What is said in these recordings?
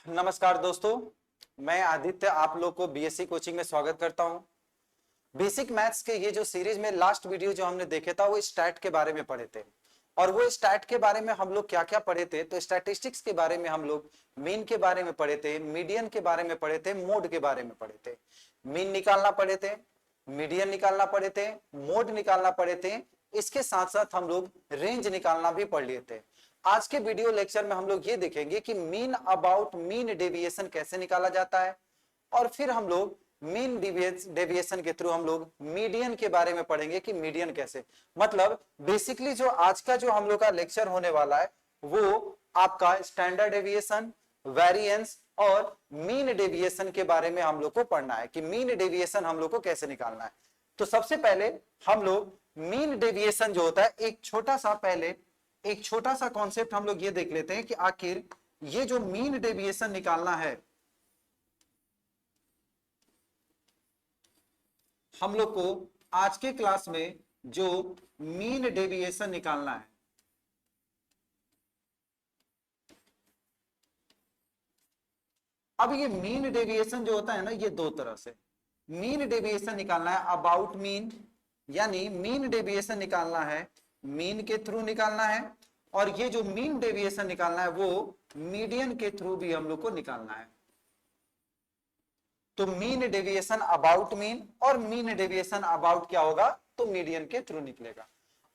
नमस्कार दोस्तों, मैं आदित्य आप लोग को बीएससी कोचिंग में स्वागत करता हूं। बेसिक मैथ्स के ये जो सीरीज में लास्ट वीडियो जो हमने देखे था वो स्टैट के बारे में पढ़े थे। और वो स्टैट के बारे में हम लोग क्या क्या पढ़े थे, तो स्टैटिस्टिक्स के बारे में हम लोग मीन के बारे में पढ़े थे, मीडियन के बारे में पढ़े थे, मोड के बारे में पढ़े थे। मीन निकालना पढ़े थे, मीडियन निकालना पढ़े थे, मोड निकालना पढ़े थे। इसके साथ साथ हम लोग रेंज निकालना भी पढ़ लिए थे। आज के वीडियो लेक्चर में हम लोग ये देखेंगे कि मीन अबाउट मीन डेविएशन कैसे निकाला जाता है, और फिर हम लोग मीन डेविएशन के थ्रू हम लोग मीडियन के बारे में पढ़ेंगे कि मीडियन कैसे, मतलब बेसिकली जो आज का जो हम लोग का लेक्चर होने वाला है वो आपका स्टैंडर्ड डेविएशन, वेरिएंस और मीन डेविएशन के बारे में हम लोग को पढ़ना है कि मीन डेविएशन हम लोग को कैसे निकालना है। तो सबसे पहले हम लोग मीन डेविएशन जो होता है एक छोटा सा कॉन्सेप्ट हम लोग ये देख लेते हैं कि आखिर ये जो मीन डेविएशन निकालना है, हम लोग को आज के क्लास में जो मीन डेविएशन निकालना है, अब ये मीन डेविएशन जो होता है ना, ये दो तरह से मीन डेविएशन निकालना है। अबाउट मीन यानी मीन डेविएशन निकालना है, मीन के थ्रू निकालना है, और ये जो मीन डेविएशन निकालना है वो मीडियन के थ्रू भी हम लोग को निकालना है। तो मीन डेविएशन अबाउट मीन और मीन डेविएशन अबाउट क्या होगा, तो मीडियन के थ्रू निकलेगा।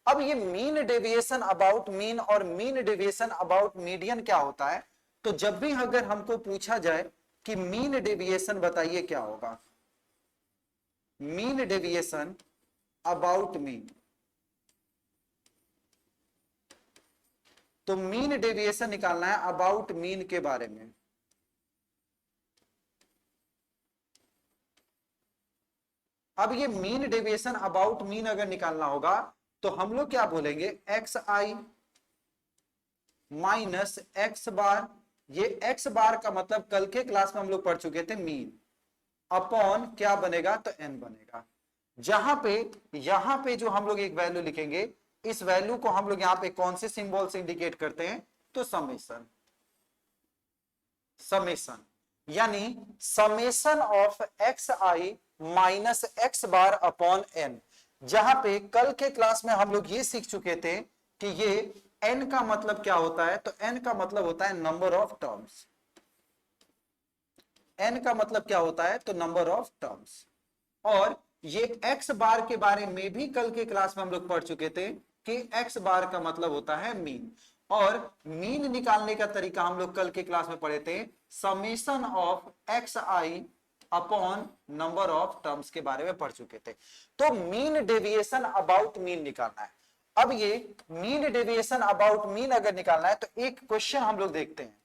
अब ये मीन डेविएशन अबाउट मीन और मीन डेविएशन अबाउट मीडियन क्या होता है, तो जब भी अगर हमको पूछा जाए कि मीन डेविएशन बताइए क्या होगा, मीन डेविएशन अबाउट मीन, तो मीन डेविएशन निकालना है अबाउट मीन के बारे में। अब ये मीन डेविएशन अबाउट मीन अगर निकालना होगा तो हम लोग क्या बोलेंगे, एक्स आई माइनस एक्स बार, ये एक्स बार का मतलब कल के क्लास में हम लोग पढ़ चुके थे मीन, अपॉन क्या बनेगा, तो एन बनेगा। यहां पे जो हम लोग एक वैल्यू लिखेंगे, इस वैल्यू को हम लोग यहां पे कौन से सिंबल से इंडिकेट करते हैं, तो समेशन। यानी summation of x I minus x bar upon N. जहां पे कल के क्लास में हम लोग ये सीख चुके थे कि ये एन का मतलब क्या होता है, तो एन का मतलब होता है नंबर ऑफ टर्म्स। एन का मतलब क्या होता है, तो नंबर ऑफ टर्म्स। और ये एक्स बार के बारे में भी कल के क्लास में हम लोग पढ़ चुके थे कि एक्स बार का मतलब होता है मीन, और मीन निकालने का तरीका हम लोग कल के क्लास में पढ़े थे, summation of x I upon number of terms के बारे में पढ़ चुके थे। तो मीन डेविएशन अबाउट मीन निकालना है। अब ये मीन डेविएशन अबाउट मीन अगर निकालना है तो एक क्वेश्चन हम लोग देखते हैं,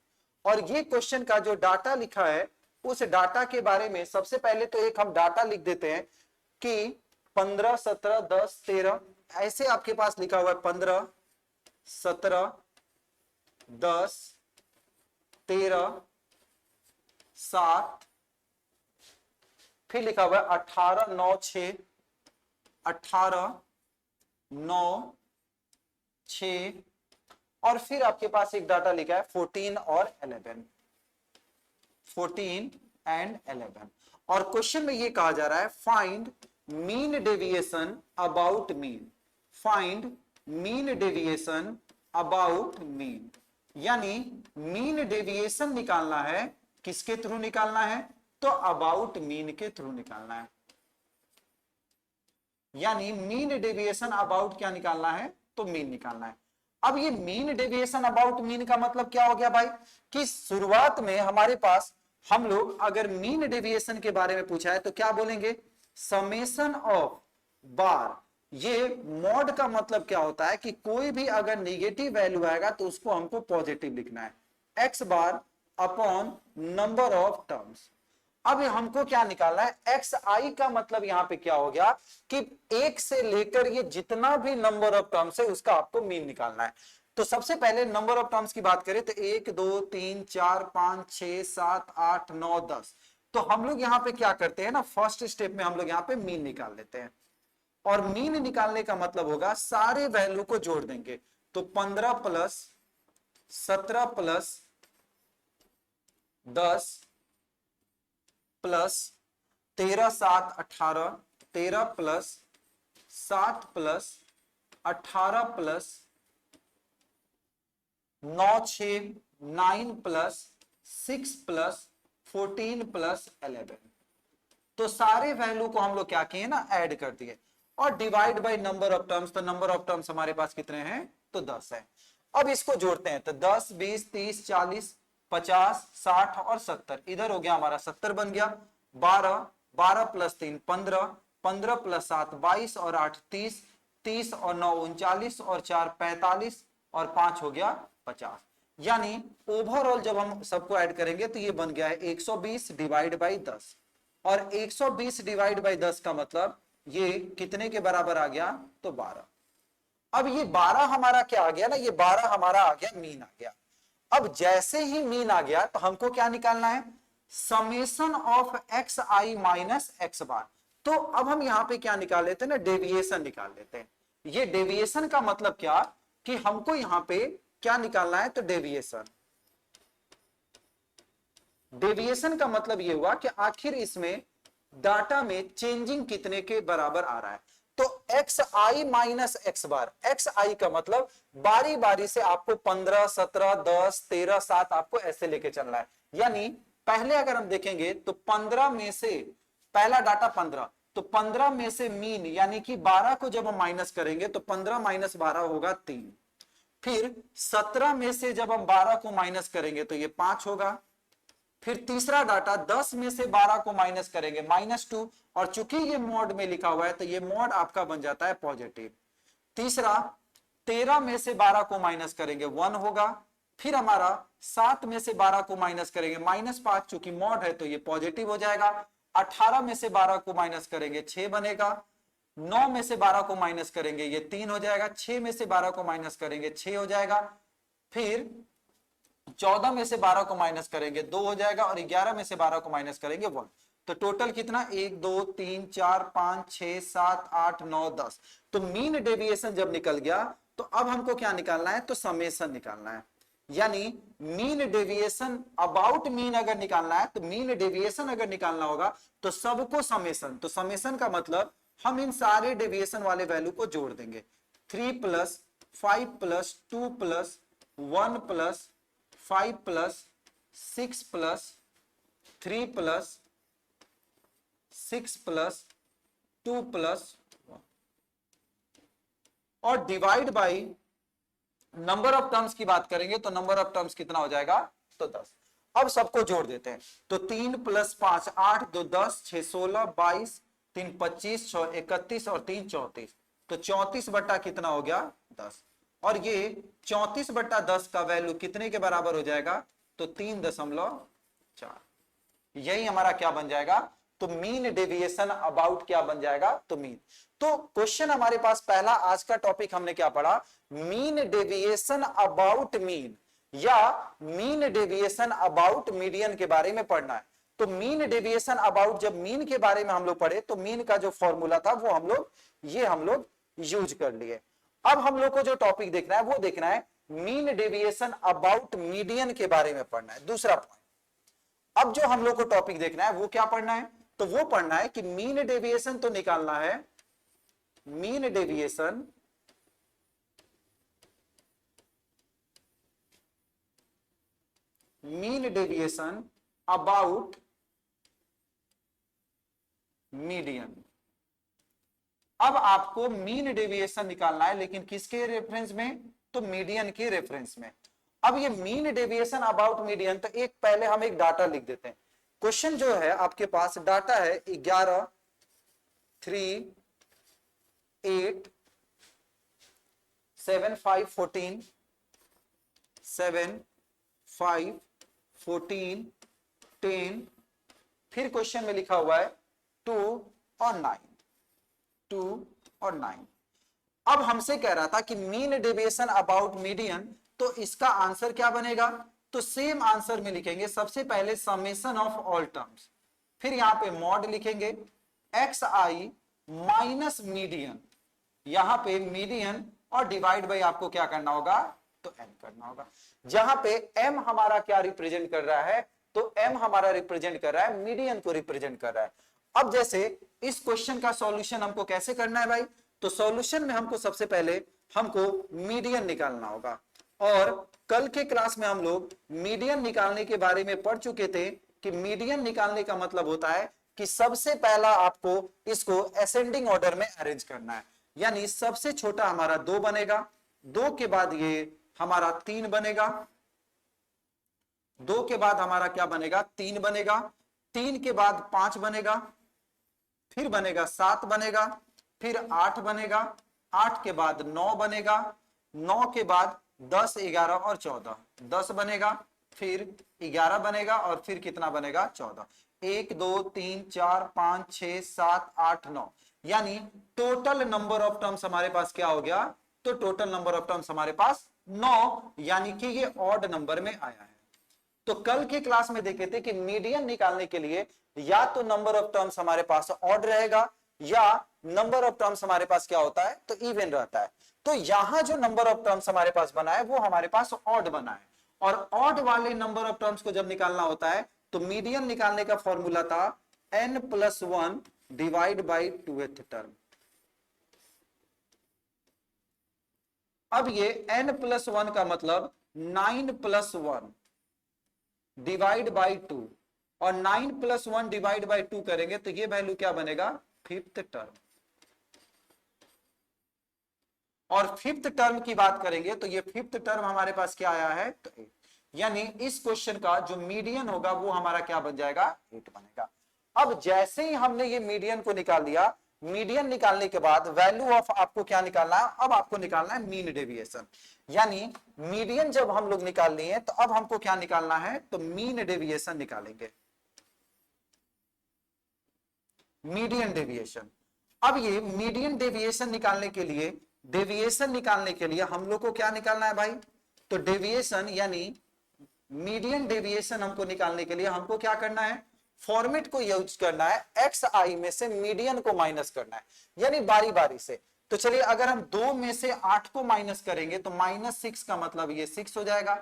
और ये क्वेश्चन का जो डाटा लिखा है उस डाटा के बारे में सबसे पहले तो एक हम डाटा लिख देते हैं कि 15, 17, 10, 13 ऐसे आपके पास लिखा हुआ है, 15, 17, 10, 13, 7, फिर लिखा हुआ है 18, 9, 6, 18, 9, 6, और फिर आपके पास एक डाटा लिखा है 14 और 11, 14 एंड 11। और क्वेश्चन में ये कहा जा रहा है find mean deviation about mean, find mean deviation about mean, यानी मीन डेविएशन निकालना है, किसके थ्रू निकालना है, तो अबाउट मीन के थ्रू निकालना है। यानी मीन डेविएशन अबाउट क्या निकालना है, तो मीन निकालना है। अब ये मीन डेविएशन अबाउट मीन का मतलब क्या हो गया भाई, कि शुरुआत में हमारे पास हम लोग अगर मीन डेविएशन के बारे में पूछा है तो क्या बोलेंगे, समेशन ऑफ बार। ये मॉड का मतलब क्या होता है कि कोई भी अगर निगेटिव वैल्यू आएगा तो उसको हमको पॉजिटिव लिखना है, x bar upon number of terms. अब हमको क्या निकालना है, एक्स आई का मतलब यहां पे क्या हो गया कि एक से लेकर ये जितना भी नंबर ऑफ टर्म्स है उसका आपको मीन निकालना है। तो सबसे पहले नंबर ऑफ टर्म्स की बात करें तो 1, 2, 3, 4, 5, 6, 7, 8, 9, 10। तो हम लोग यहाँ पे क्या करते हैं ना, फर्स्ट स्टेप में हम लोग यहाँ पे मीन निकाल लेते हैं, और मीन निकालने का मतलब होगा सारे वैल्यू को जोड़ देंगे। तो 15 plus 17 plus 10 plus 13 7 18, 13 plus 7 plus 18 plus 9 6, 9 plus 6 plus 14 plus 11। तो सारे वैल्यू को हम लोग क्या किए ना, ऐड कर दिए और divide by number of terms. तो नंबर ऑफ टर्म्स हमारे पास कितने हैं, तो 10 है। अब इसको जोड़ते हैं तो 10 20 30 40 50 60 और 70, इधर हो गया हमारा 70 बन गया। 12 12 प्लस 3 15, 15 प्लस 7 22 और 8 30, 30 और 9 39 और 4 45 और 5 हो गया 50। यानी ओवरऑल जब हम सबको ऐड करेंगे तो ये बन गया है 120 डिवाइड बाई 10। और 120 डिवाइड बाई 10 का मतलब ये कितने के बराबर आ गया, तो 12। अब ये 12 हमारा क्या आ गया ना, ये 12 हमारा आ गया मीन आ गया। अब जैसे ही मीन आ गया तो हमको क्या निकालना है, summation of x I minus x bar. तो अब हम यहां पे क्या निकाल लेते हैं ना, डेविएशन निकाल लेते हैं। ये डेविएशन का मतलब क्या, कि हमको यहां पे क्या निकालना है, तो डेविएशन। डेविएशन का मतलब यह हुआ कि आखिर इसमें डाटा में चेंजिंग कितने के बराबर आ रहा है। तो x I minus x bar, x i का मतलब बारी बारी से आपको 15 17 10 13 7 आपको ऐसे लेके चलना है। यानी पहले अगर हम देखेंगे तो 15 में से पहला डाटा 15, तो 15 में से मीन यानी कि 12 को जब हम माइनस करेंगे तो 15 माइनस 12 होगा 3। फिर 17 में से जब हम 12 को माइनस करेंगे तो ये 5 होगा। फिर तीसरा डाटा 10 में से 12 को माइनस करेंगे -2, और चूंकि ये मॉड में लिखा हुआ है तो ये मॉड आपका बन जाता है पॉजिटिव। तीसरा 13 में से 12 को माइनस करेंगे 1 होगा। फिर हमारा 7 में से 12 को माइनस करेंगे -5, चूंकि मॉड है तो ये पॉजिटिव हो जाएगा। 18 में से 12 को माइनस करेंगे 6 बनेगा। 9 में से 12 को माइनस करेंगे ये 3 हो जाएगा। 6 में से 12 को माइनस करेंगे 6 हो जाएगा। फिर 14 में से 12 को माइनस करेंगे 2 हो जाएगा, और 11 में से 12 को माइनस करेंगे 1। तो टोटल कितना, 1 2 3 4 5 6 7 8 9 10। तो मीन डेविएशन जब निकल गया तो अब हमको क्या निकालना है, तो समेशन निकालना है। यानी मीन डेविएशन अबाउट मीन अगर निकालना है, तो मीन डेविएशन अगर निकालना होगा तो सबको समेशन। तो समेशन का मतलब हम इन सारे डेविएशन वाले वैल्यू को जोड़ देंगे। 3 plus 5 plus 2 plus 1 plus 5 plus 6 plus 3 plus 6 plus 2 plus 1, और divide by number of terms की बात करेंगे तो नंबर ऑफ टर्म्स कितना हो जाएगा, तो 10। अब सबको जोड़ देते हैं तो 3 प्लस 5 8, 2 10, 6 16, 22, 3 25, 6 31 और 3 34। तो 34 बट्टा कितना हो गया, 10। और ये 34 बट्टा 10 का वैल्यू कितने के बराबर हो जाएगा, तो 3.4। यही हमारा क्या बन जाएगा, तो मीन डेविएशन अबाउट क्या बन जाएगा, तो मीन। तो क्वेश्चन हमारे पास पहला आज का टॉपिक हमने क्या पढ़ा, मीन डेविएशन अबाउट मीन या मीन डेविएशन अबाउट मीडियन के बारे में पढ़ना है। तो मीन डेविएशन अबाउट जब मीन के बारे में हम लोग पढ़े तो मीन का जो फॉर्मूला था वो हम लोग यूज कर लिए। अब हम लोग को जो टॉपिक देखना है वो देखना है मीन डेविएशन अबाउट मीडियन के बारे में पढ़ना है, दूसरा पॉइंट। अब जो हम लोग को टॉपिक देखना है वो क्या पढ़ना है, तो वो पढ़ना है कि मीन डेविएशन तो निकालना है, मीन डेविएशन अबाउट मीडियन। अब आपको मीन डेविएशन निकालना है, लेकिन किसके रेफरेंस में, तो मीडियन के रेफरेंस में। अब ये मीन डेविएशन अबाउट मीडियन, तो एक पहले हम एक डाटा लिख देते हैं। क्वेश्चन जो है आपके पास डाटा है 11 3 8 7 5 14 7 5 14 10, फिर क्वेश्चन में लिखा हुआ है 2 और 9, 2 और 9। अब हमसे कह रहा था कि मीन डेविएशन अबाउट मीडियन, तो इसका आंसर क्या बनेगा, तो सेम आंसर में लिखेंगे सबसे पहले समेशन ऑफ ऑल टर्म्स, फिर यहां पे मॉड लिखेंगे एक्स आई माइनस मीडियन, यहां पे मीडियन, और डिवाइड बाई आपको क्या करना होगा, तो एम करना होगा, जहां पे एम हमारा क्या रिप्रेजेंट कर रहा है, तो m हमारा रिप्रेजेंट कर रहा है मीडियन को रिप्रेजेंट कर रहा है। अब जैसे इस क्वेश्चन का सॉल्यूशन हमको कैसे करना है भाई, तो सॉल्यूशन में हमको सबसे पहले हमको मीडियन निकालना होगा। और कल के क्लास में हम लोग मीडियन निकालने के बारे में पढ़ चुके थे कि मीडियन निकालने का मतलब होता है कि सबसे पहला आपको इसको असेंडिंग ऑर्डर में अरेंज करना है, यानी सबसे छोटा हमारा 2 बनेगा, 2 के बाद ये हमारा 3 बनेगा, 2 के बाद हमारा क्या बनेगा 3 बनेगा, 3 के बाद 5 बनेगा, फिर बनेगा 7 बनेगा, फिर 8 बनेगा, 8 के बाद 9 बनेगा, 9 के बाद 10 11 और 14, 10 बनेगा, फिर 11 बनेगा और फिर कितना बनेगा 14, 1 2 3 4 5 6 7 8 9, यानी टोटल नंबर ऑफ टर्म्स हमारे पास क्या हो गया, तो टोटल नंबर ऑफ टर्म्स हमारे पास 9, यानी कि ये ऑड नंबर में आया है। तो कल के क्लास में देखे थे कि मीडियन निकालने के लिए या तो नंबर ऑफ टर्म्स हमारे पास ऑड रहेगा या नंबर ऑफ टर्म्स हमारे पास क्या होता है, तो इवन रहता है। तो यहां जो नंबर ऑफ टर्म्स हमारे पास बना है वो हमारे पास ऑड बना है, और ऑड वाले नंबर ऑफ टर्म्स को जब निकालना होता है तो मीडियन निकालने का फॉर्मूला था n+1 divide by 2th term. अब ये n+1 का मतलब 9+1 डिवाइड बाई 2, और 9+1 डिवाइड बाई 2 करेंगे तो ये वैल्यू क्या बनेगा 5th टर्म। और 5th टर्म की बात करेंगे तो ये 5th टर्म हमारे पास क्या आया है, तो 8, यानी इस क्वेश्चन का जो मीडियन होगा वो हमारा क्या बन जाएगा 8 बनेगा। अब जैसे ही हमने ये मीडियन को निकाल दिया, मीडियन निकालने के बाद वैल्यू ऑफ आपको क्या निकालना है, अब आपको निकालना है मीन डेविएशन, यानी मीडियन जब हम लोग निकाल लिए तो अब हमको क्या निकालना है, तो मीन डेविएशन निकालेंगे, मीडियन डेविएशन। अब ये मीडियन डेविएशन निकालने के लिए, डेविएशन निकालने के लिए हम लोग को क्या निकालना है भाई, तो डेविएशन यानी मीडियन डेविएशन हमको निकालने के लिए हमको क्या करना है, फॉर्मेट को यूज करना है, एक्स आई में से मीडियन को माइनस करना है, यानी बारी बारी से। तो चलिए अगर हम 2 में से 8 को माइनस करेंगे तो -6 का मतलब ये 6 हो जाएगा,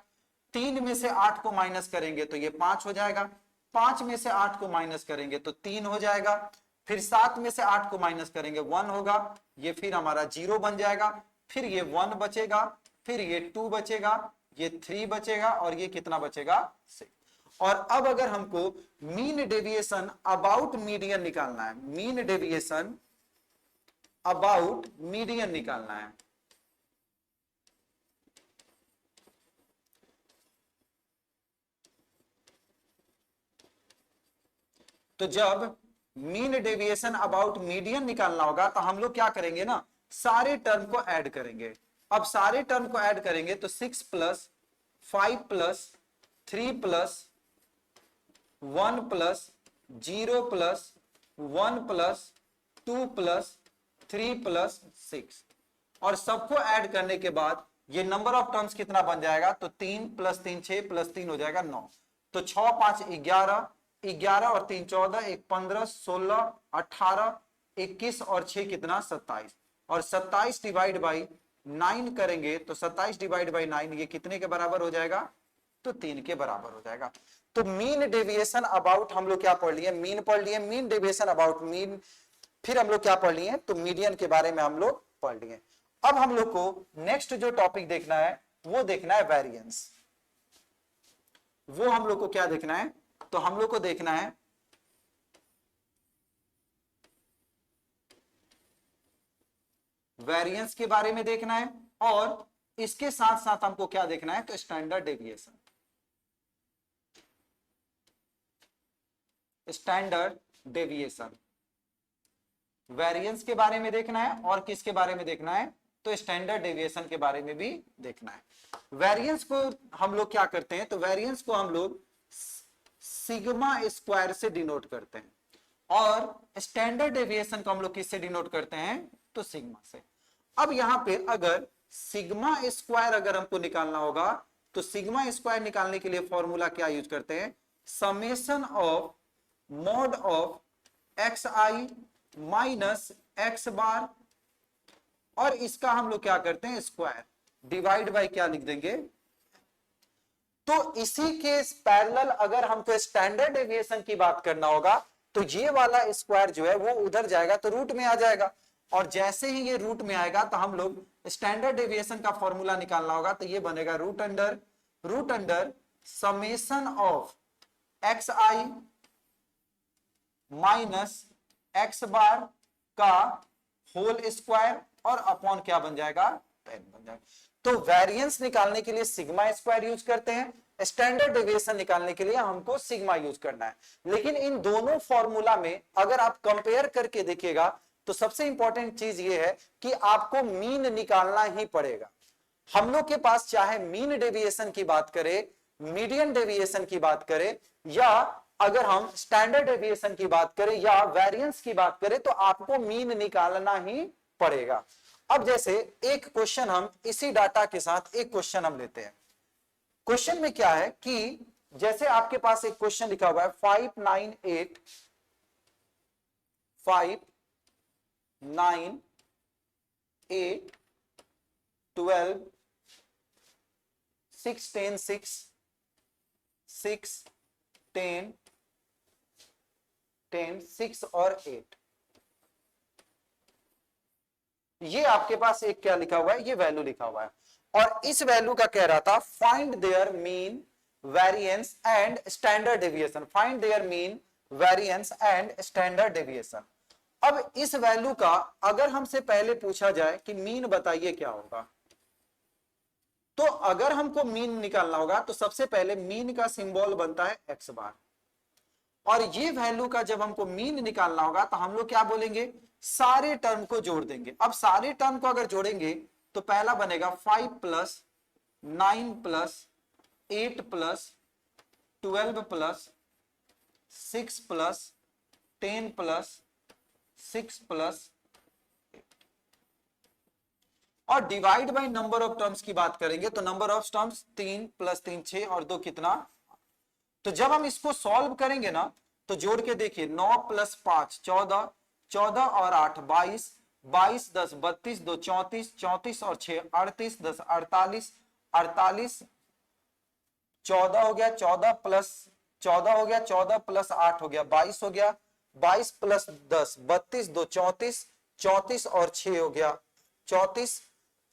3 में से 8 को माइनस करेंगे तो ये 5 हो जाएगा, 5 में से 8 को माइनस करेंगे तो 3 हो जाएगा, फिर 7 में से 8 को माइनस करेंगे 1 होगा, ये फिर हमारा 0 बन जाएगा, फिर ये 1 बचेगा, फिर ये 2 बचेगा, ये 3 बचेगा और ये कितना बचेगा 6। और अब अगर हमको मीन डेविएशन अबाउट मीडियन निकालना है, मीन डेविएशन अबाउट मीडियन निकालना है, तो जब मीन डेविएशन अबाउट मीडियन निकालना होगा तो हम लोग क्या करेंगे ना, सारे टर्म को ऐड करेंगे। अब सारे टर्म को ऐड करेंगे तो 6 + 5 + 3 + 1 + 0 + 1 + 2 + 3 + 6, और सबको ऐड करने के बाद ये नंबर ऑफ टर्म्स कितना बन जाएगा, तो 3 + 3 6 + 3 हो जाएगा 9, तो 6 5 11, 11 और 3 14, 1 15 16 18 21 और 6 कितना 27, और 27 डिवाइड बाई 9 करेंगे तो 27 डिवाइड बाई 9 ये कितने के बराबर हो जाएगा, तो 3 के बराबर हो जाएगा। तो मीन डेविएशन अबाउट हम लोग क्या पढ़ लिए, मीन पढ़ लिए, मीन डेविएशन अबाउट मीन, फिर हम लोग क्या पढ़ लिए, तो मीडियन के बारे में हम लोग पढ़ लिए। अब हम लोग को नेक्स्ट जो टॉपिक देखना है वो देखना है वेरिएंस। वो हम लोग को क्या देखना है, तो हम लोग को देखना है वेरिएंस के बारे में देखना है, और इसके साथ साथ हमको क्या देखना है, तो standard deviation, standard deviation. Variance के बारे में देखना है और किसके बारे में देखना है, तो स्टैंडर्ड डेविएशन के बारे में भी देखना है। वेरिएंस को हम लोग क्या करते हैं, तो वेरिएंस को हम लोग सिग्मा स्क्वायर से डिनोट करते हैं, और स्टैंडर्ड डेविएशन को हम लोग किससे डिनोट करते हैं, तो सिग्मा से। अब यहां पे अगर सिग्मा स्क्वायर अगर हमको निकालना होगा तो सिग्मा स्क्वायर निकालने के लिए फॉर्मूला क्या यूज करते हैं, summation of mod of x I minus x bar, और इसका हम लोग क्या करते हैं स्क्वायर, डिवाइड बाय क्या लिख देंगे, तो इसी के पैरेलल अगर हमको स्टैंडर्ड डेविएशन की बात करना होगा तो ये वाला स्क्वायर जो है वो उधर जाएगा तो रूट में आ जाएगा, और जैसे ही ये रूट में आएगा तो हम लोग स्टैंडर्ड डेविएशन का फॉर्मूला निकालना होगा, तो ये बनेगा root under summation of x I minus x bar का होल स्क्वायर और अपॉन क्या बन जाएगा 10 बन जाएगा। तो वेरिएंस निकालने के लिए सिग्मा स्क्वायर यूज करते हैं, स्टैंडर्ड डेविएशन निकालने के लिए हमको सिग्मा यूज करना है। लेकिन इन दोनों फॉर्मूला में अगर आप कंपेयर करके देखिएगा तो सबसे इंपॉर्टेंट चीज ये है कि आपको मीन निकालना ही पड़ेगा। हम लोग के पास चाहे मीन डेविएशन की बात करें, मीडियन डेविएशन की बात करें, या अगर हम स्टैंडर्ड डेविएशन की बात करें या वेरिएंस की बात करें, तो आपको मीन निकालना ही पड़ेगा। अब जैसे एक क्वेश्चन हम इसी डाटा के साथ एक क्वेश्चन हम लेते हैं। क्वेश्चन में क्या है कि जैसे आपके पास एक क्वेश्चन लिखा हुआ है 5 9 8 5 9 8 12 6 10 6 6 10 10 6 और 8, ये आपके पास एक क्या लिखा हुआ है, ये वैल्यू लिखा हुआ है, और इस वैल्यू का कह रहा था find there mean variance and standard deviation, find there mean variance and standard deviation. अब इस वैल्यू का अगर हमसे पहले पूछा जाए कि मीन बताइए क्या होगा, तो अगर हमको मीन निकालना होगा तो सबसे पहले मीन का सिंबल बनता है एक्स बार, और ये वैल्यू का जब हमको मीन निकालना होगा तो हम लोग क्या बोलेंगे, सारे टर्म को जोड़ देंगे। अब सारे टर्म को अगर जोड़ेंगे तो पहला बनेगा 5 plus 9 plus 8 plus 12 plus 6 plus 10 plus 6 plus, और divide by number of terms की बात करेंगे तो नंबर ऑफ टर्म्स 3 प्लस 3 6 और 2 कितना। तो जब हम इसको सॉल्व करेंगे ना तो जोड़ के देखिए 9 प्लस 5 14, 14 और 8 22, 22 10 32, 2 34, 34 और 6 38, 10 48, 48 14 हो गया, 14 प्लस 14 हो गया, 14 प्लस 8 हो गया 22 हो गया, 22 प्लस 10 32, 2 34, 34 और 6 हो गया 34,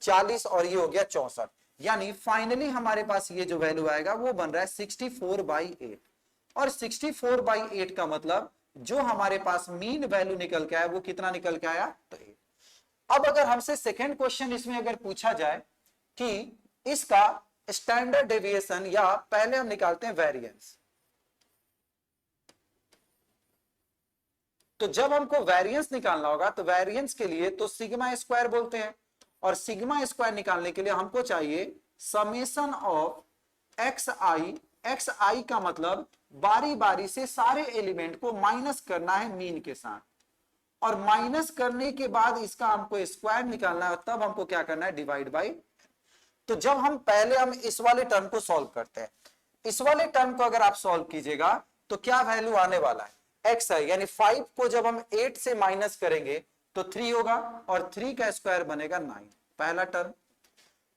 40 और ये हो गया 64। यानी फाइनली हमारे पास ये जो वैल्यू आएगा वो बन रहा है 64/8, और 64/8 का मतलब जो हमारे पास मीन वैल्यू निकल के आया वो कितना निकल के आया, तो 8। अब अगर हमसे सेकेंड क्वेश्चन इसमें अगर पूछा जाए कि इसका स्टैंडर्ड डेविएशन, या पहले हम निकालते हैं वेरिएंस, तो जब हमको वेरिएंस निकालना होगा तो वेरिएंस के लिए तो सिग्मा स्क्वायर बोलते हैं, और सिग्मा स्क्वायर निकालने के लिए हमको चाहिए summation of x i. X i का मतलब बारी बारी से सारे एलिमेंट को माइनस करना है मीन के साथ, और माइनस करने के बाद इसका हमको स्क्वायर निकालना है, तब हमको क्या करना है, डिवाइड बाई। तो जब हम पहले हम इस वाले टर्म को सॉल्व करते हैं, इस वाले टर्म को अगर आप सॉल्व कीजिएगा तो क्या वैल्यू आने वाला है, एक्स आई, यानी 5 को जब हम 8 से माइनस करेंगे तो 3 होगा, और 3 का स्क्वायर बनेगा 9, पहला टर्म।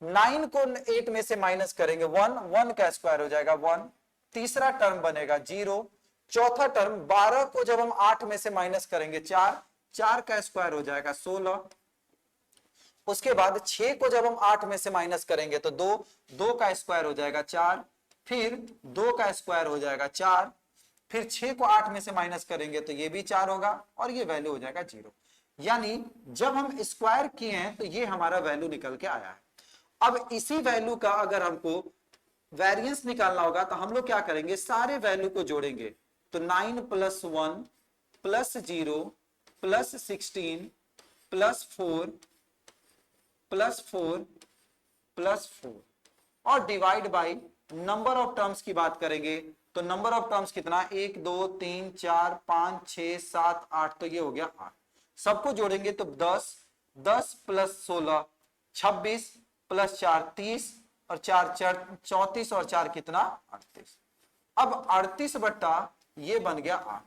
9 को 8 में से माइनस करेंगे 1, 1 का स्क्वायर हो जाएगा 1, तीसरा टर्म बनेगा 0, चौथा टर्म 12 को जब हम 8 में से माइनस करेंगे 4, 4 का स्क्वायर हो जाएगा 16, उसके बाद 6 को जब हम 8 में से माइनस करेंगे तो 2, 2 का स्क्वायर हो जाएगा 4, फिर 2 का स्क्वायर हो जाएगा 4, फिर 6 को 8 में से माइनस करेंगे तो ये भी 4 होगा, और ये वैल्यू हो जाएगा 0। यानी जब हम स्क्वायर किए हैं तो ये हमारा वैल्यू निकल के आया है। अब इसी वैल्यू का अगर हमको वेरिएंस निकालना होगा तो हम लोग क्या करेंगे, सारे वैल्यू को जोड़ेंगे, तो 9 plus 1 plus 0 plus 16 plus 4 plus 4 plus 4, और divide by number of terms की बात करेंगे तो नंबर ऑफ टर्म्स कितना, 1 2 3 4 5 6 7 8, तो ये हो गया 8। सबको जोड़ेंगे तो 10, 10 प्लस 16 26 प्लस 4 30, और 4 34, और 4 कितना 38। अब 38 बट्टा ये बन गया 8,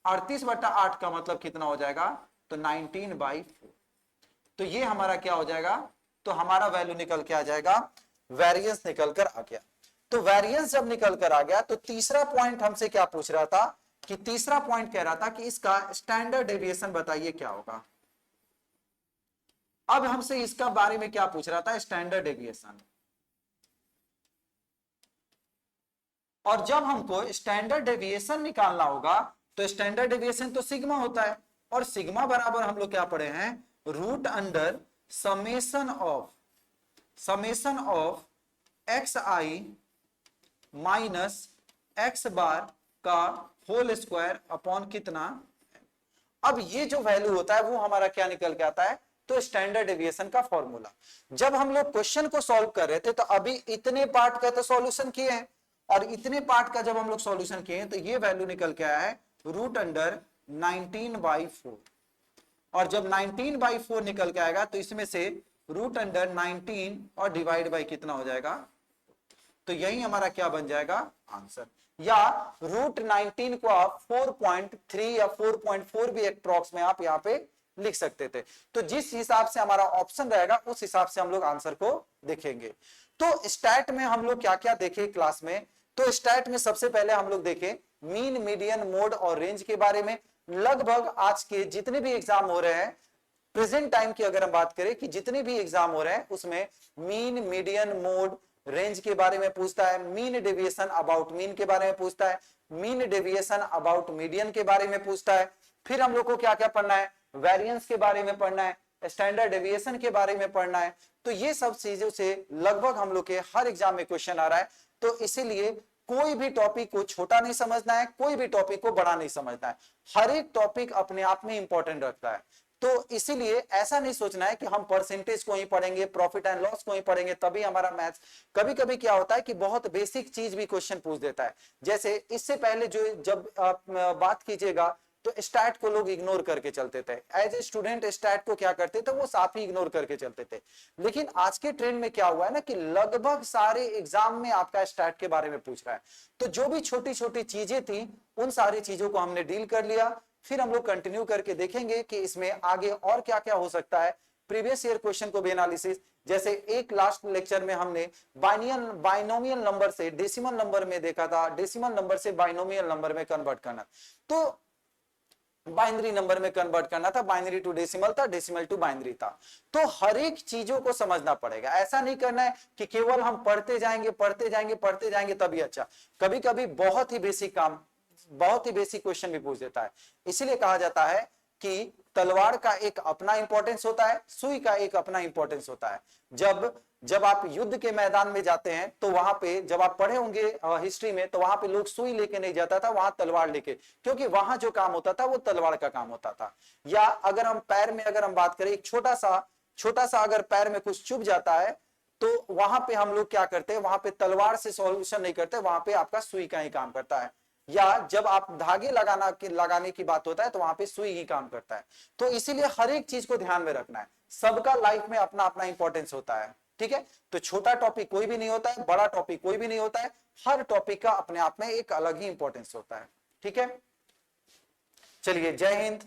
38/8 का मतलब कितना हो जाएगा, तो 19/4। तो ये हमारा क्या हो जाएगा, तो हमारा वैल्यू निकल के आ जाएगा, वेरिएंस निकल कर आ गया। तो वेरिएंस जब निकल कर आ गया तो तीसरा पॉइंट हमसे क्या पूछ रहा था कि तीसरा पॉइंट कह रहा था कि इसका स्टैंडर्ड डेविएशन बताइए क्या होगा। अब हमसे इसका बारे में क्या पूछ रहा था, स्टैंडर्ड डेविएशन। और जब हमको स्टैंडर्ड डेविएशन निकालना होगा तो स्टैंडर्ड डेविएशन तो सिग्मा होता है, और सिग्मा बराबर हम लोग क्या पढ़े हैं, root under summation of x I minus x bar का होल स्क्वायर अपॉन कितना। अब ये जो वैल्यू होता है वो हमारा क्या निकल के आता है, तो स्टैंडर्ड डेविएशन का फॉर्मूला। जब हम लोग क्वेश्चन को सॉल्व कर रहे थे तो अभी इतने पार्ट का तो सॉल्यूशन किए हैं, और इतने पार्ट का जब हम लोग सॉल्यूशन किए हैं तो ये वैल्यू निकल के आया है रूट अंडर 19/4। और जब 19/4 निकल के आएगा तो इसमें से रूट अंडर 19 और डिवाइड बाई कितना हो जाएगा, तो यही हमारा क्या बन जाएगा आंसर। या रूट 19 को आप 4.3 या 4.4 भी अप्रॉक्स में आप यहाँ पे लिख सकते थे। तो जिस हिसाब से हमारा ऑप्शन रहेगा उस हिसाब से हम लोग आंसर को देखेंगे। तो स्टैट में हम लोग क्या क्या देखे क्लास में, तो स्टैट में सबसे पहले हम लोग देखे मीन, मीडियन, मोड और रेंज के बारे में। लगभग आज के जितने भी एग्जाम हो रहे हैं प्रेजेंट टाइम की अगर हम बात करें कि जितने भी एग्जाम हो रहे हैं उसमें मीन, मीडियन, मोड, रेंज के बारे में पूछता है, मीन डेविएशन अबाउट मीन के बारे में पूछता है, मीन डेविएशन अबाउट मीडियन के बारे में पूछता है। फिर हम लोग को क्या क्या पढ़ना है, वेरिएंस के बारे में पढ़ना है, स्टैंडर्ड डेविएशन के बारे में पढ़ना है। तो ये सब चीजों से लगभग हम लोग के हर एग्जाम में क्वेश्चन आ रहा है। तो इसीलिए कोई भी टॉपिक को छोटा नहीं समझना है, कोई भी टॉपिक को बड़ा नहीं समझना है। हर एक टॉपिक अपने आप में इंपॉर्टेंट रखता है। तो इसीलिए ऐसा नहीं सोचना है कि हम परसेंटेज को ही पढ़ेंगे, प्रॉफिट एंड लॉस को ही पढ़ेंगे तभी हमारा मैथ्स। कभी कभी क्या होता है कि बहुत बेसिक चीज भी क्वेश्चन पूछ देता है। जैसे इससे पहले जो जब आप बात कीजिएगा तो स्टैट को लोग इग्नोर करके चलते थे, एज ए स्टूडेंट स्टैट को क्या करते थे, वो साफ ही इग्नोर करके चलते थे। लेकिन आज के ट्रेंड में क्या हुआ है ना कि लगभग सारे एग्जाम में आपका स्टैट के बारे में पूछ रहा है। तो जो भी छोटी छोटी चीजें थी उन सारी चीजों को हमने डील कर लिया। फिर हम लोग कंटिन्यू करके देखेंगे कि इसमें आगे और क्या क्या हो सकता है, प्रीवियस ईयर क्वेश्चन को भी एनालिसिस। जैसे एक लास्ट लेक्चर में हमने बाइनोमियल नंबर से डेसिमल नंबर में देखा था, डेसिमल नंबर से बाइनोमियल नंबर में कन्वर्ट करना, तो बाइनरी नंबर में कन्वर्ट करना था, बाइनरी टू डेसिमल था, डेसिमल टू बाइनरी था। तो हर एक चीजों को समझना पड़ेगा। ऐसा नहीं करना है कि केवल हम पढ़ते जाएंगे पढ़ते जाएंगे पढ़ते जाएंगे तभी अच्छा। कभी कभी बहुत ही बेसिक काम, बहुत ही बेसिक क्वेश्चन भी पूछ देता है। इसीलिए कहा जाता है कि तलवार का एक अपना इंपॉर्टेंस होता है, सुई का एक अपना इंपॉर्टेंस होता है। जब आप युद्ध के मैदान में जाते हैं तो वहां पे, जब आप पढ़े होंगे हिस्ट्री में, तो वहां पे लोग सुई लेके नहीं जाता था, वहां तलवार लेके, क्योंकि वहां जो काम होता था वो तलवार का काम होता था। या अगर हम पैर में अगर हम बात करें, एक छोटा सा अगर पैर में कुछ चुभ जाता है तो वहां पे हम लोग क्या करते हैं, वहां पे तलवार से सॉल्यूशन नहीं करते, वहां पे आपका सुई का ही काम करता है। या जब आप धागे लगाने की बात होता है तो वहां पे सुई ही काम करता है। तो इसीलिए हर एक चीज को ध्यान में रखना है। सबका लाइफ में अपना अपना इंपॉर्टेंस होता है, ठीक है। तो छोटा टॉपिक कोई भी नहीं होता है, बड़ा टॉपिक कोई भी नहीं होता है, हर टॉपिक का अपने आप में एक अलग ही इंपॉर्टेंस होता है, ठीक है। चलिए, जय हिंद।